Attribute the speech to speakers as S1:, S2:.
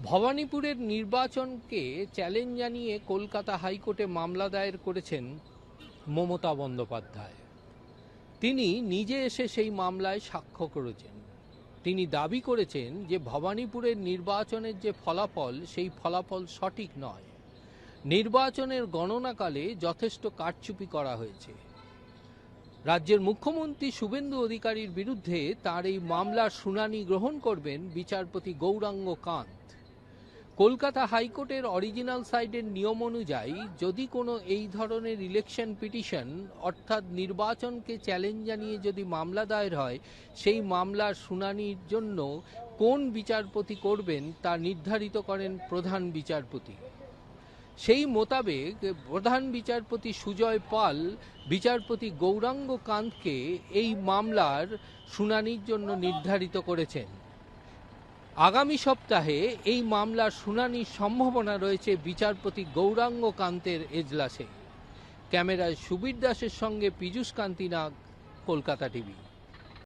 S1: ভবানীপুরের নির্বাচনকে চ্যালেঞ্জ জানিয়ে কলকাতা হাইকোর্টে মামলা দায়ের করেছেন মমতা বন্দ্যোপাধ্যায়। তিনি নিজে এসে সেই মামলায় সাক্ষ্য করেছেন। তিনি দাবি করেছেন যে ভবানীপুরের নির্বাচনের যে ফলাফল সেই ফলাফল সঠিক নয়। নির্বাচনের গণনাকালে যথেষ্ট কারচুপি করা হয়েছে। রাজ্যের মুখ্যমন্ত্রী শুভেন্দু অধিকারীর বিরুদ্ধে তার এই মামলার শুনানি গ্রহণ করবেন বিচারপতি গৌরাঙ্গ কান্ত। কলকাতা হাইকোর্টের অরিজিনাল সাইডের নিয়ম অনুযায়ী যদি কোনো এই ধরনের ইলেকশন পিটিশন অর্থাৎ নির্বাচনকে চ্যালেঞ্জ জানিয়ে যদি মামলা দায়ের হয়, সেই মামলার শুনানির জন্য কোন বিচারপতি করবেন তা নির্ধারিত করেন প্রধান বিচারপতি। সেই মোতাবেক প্রধান বিচারপতি সুজয় পাল বিচারপতি গৌরাঙ্গ কান্তকে এই মামলার শুনানির জন্য নির্ধারিত করেছেন। আগামী সপ্তাহে এই মামলার শুনানির সম্ভাবনা রয়েছে বিচারপতি গৌরাঙ্গ কান্তের এজলাসে। ক্যামেরায় সুবীর দাসের সঙ্গে পীযূষ কান্তি নাগ, কলকাতা টিভি।